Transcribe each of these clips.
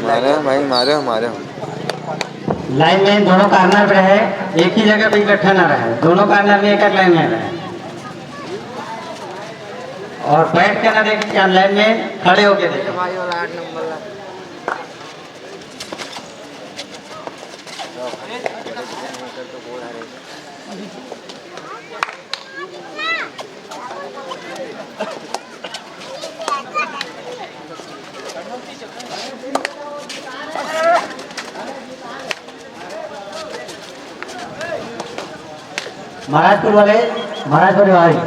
मारे भाई मारे हमारे लाइन में दोनों कार्नर पे है, एक ही जगह पे इकट्ठा ना रहे, दोनों कार्नर में एक लाइन में रहे और बैठ के ना देखें क्या लाइन में खड़े होके देखें। भाई वाला 8 नंबर महाराजपुर वाले महाराजपुर वाले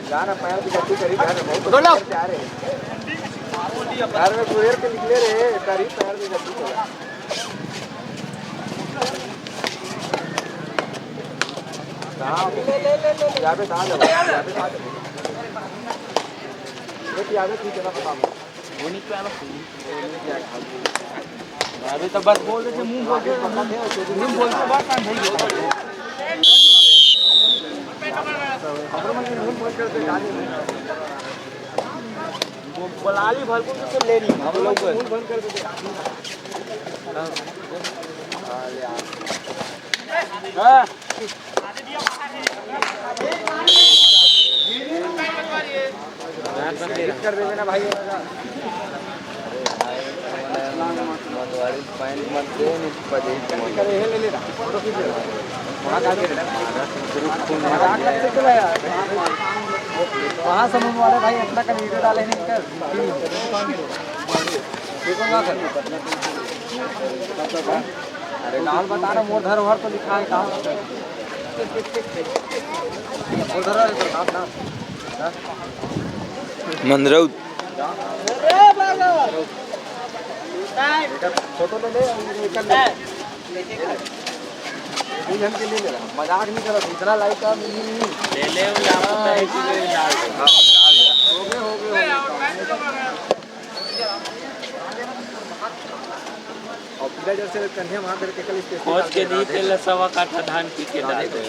जाना पैर की गति करी बहुत प्यारे पैर में कुएर के निकले रे करी पैर की गति ले जाबे था एक याद है ठीक है ना पता वो नहीं क्या अभी तो बस बोल देते मुंह बोल के मुंह बोल के बात नहीं है खबर में मुंह बोल करते गाली वो बलाली भरपूर से लेनी हम लोग मुंह बंद कर देते हां कर देना ना भाई पैंट मत दे नहीं पदे करे ले ले फोटो खींच ले वहां का के वहां समूह वाले भाई अपना का वीडियो डाले नहीं कर देखो ना कर अरे नाल बता ना मोर धर भर तो लिखा है कहां मंदरौद फोटो ले ले मजाक नहीं करो इतना लाइक का ले ले और पिला जैसे कन्या वहां करके कल स्टेशन खोज के दी तेल सवा काठा धान पी के डाल दे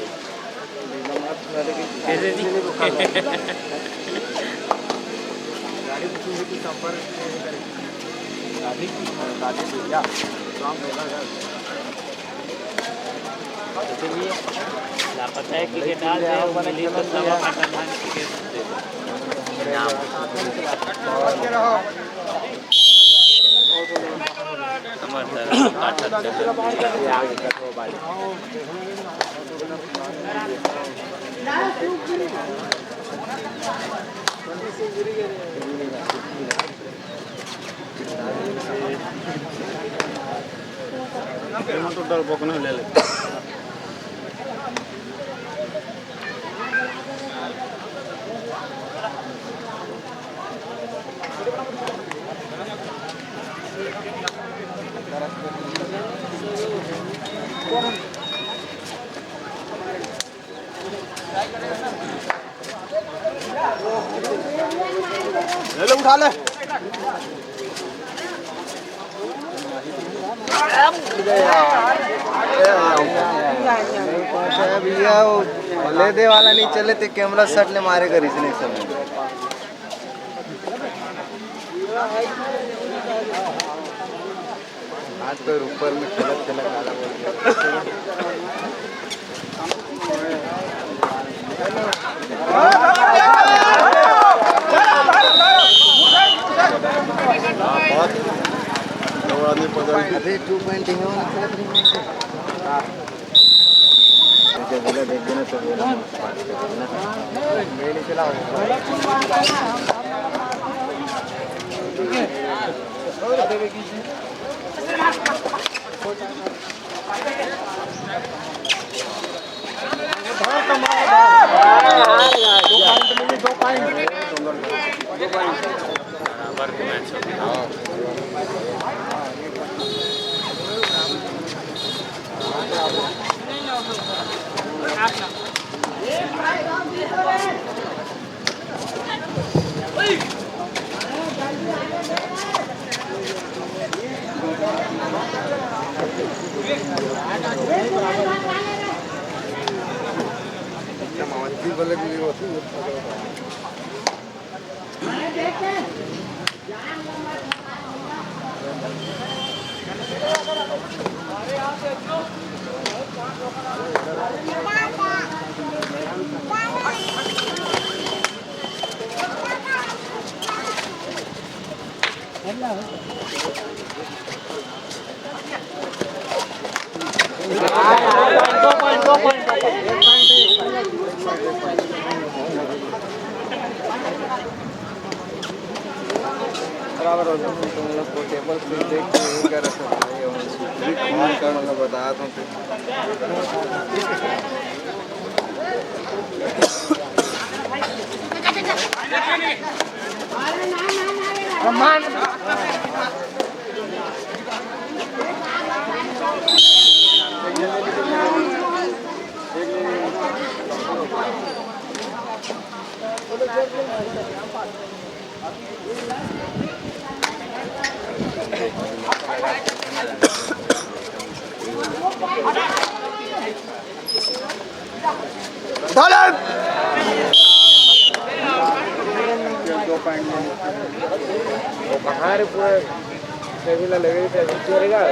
गाड़ी बुकिंग है कि संपर्क करेगी गाड़ी भैया काम होगा चलिए लापता है कि डाल दे मिली तो सवा काठा धान पी के टोटल बोकना ले ले ले उठा ले भैया ले दे वाला नहीं चले तो कैमरा शट ले मारे कर इसने सब आज तो ऊपर में चलक चलक वाला अभी 2.0 बोला देख देना तो बोला मैं नहीं चलाऊंगा बराबर हो तुम लोग को टेबल पे देख के यही कर रहे हो फोन का मतलब बताया था बाहर पूरे टेबल लगे थे चलेगा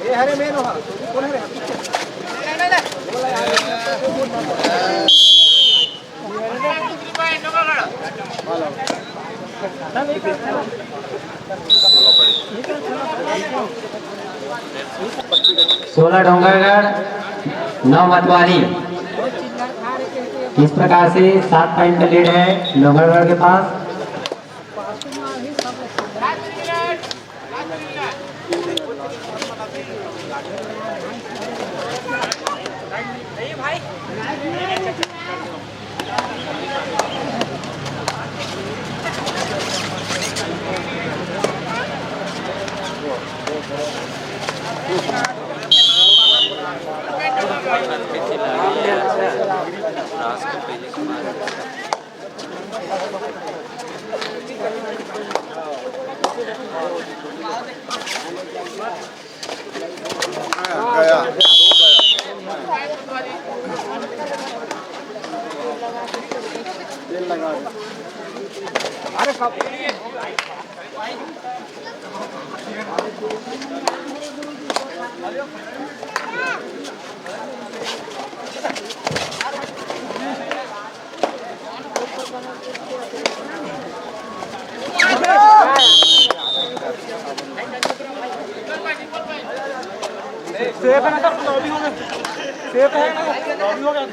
ये हरे मेन हो कौन है सोलह डोंगरगढ़ 9 मतवाली। इस प्रकार से 7 पॉइंट का लीड है डोंगरगढ़ के पास। सेफ है ना सर, लॉबी हो गया, सेफ है ना, लॉबी हो गया।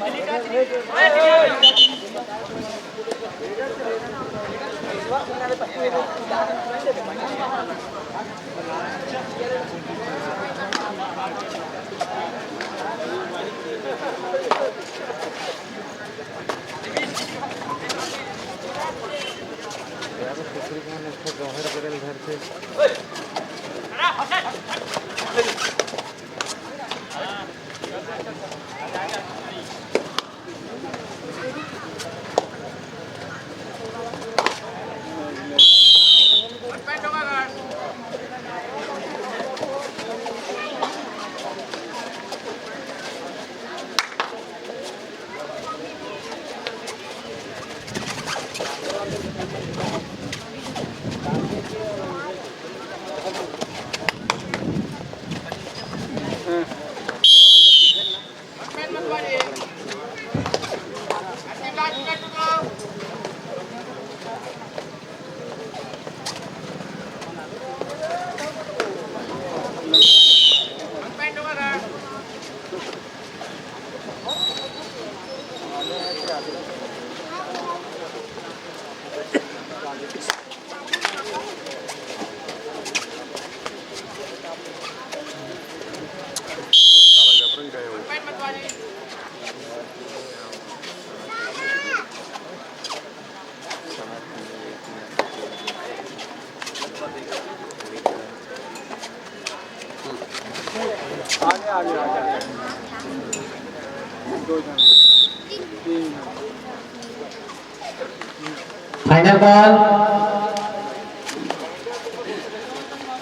Final ball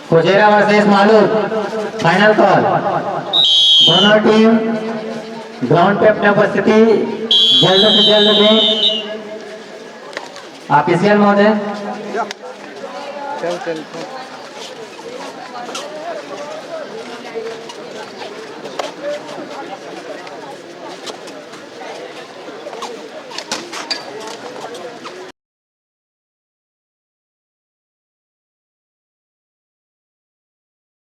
Kochera versus Malur. Final call. दोनों टीम ग्राउंड पे अपनी उपस्थिति जल्द से जल्द दें। ऑफिशियल महोदय। चल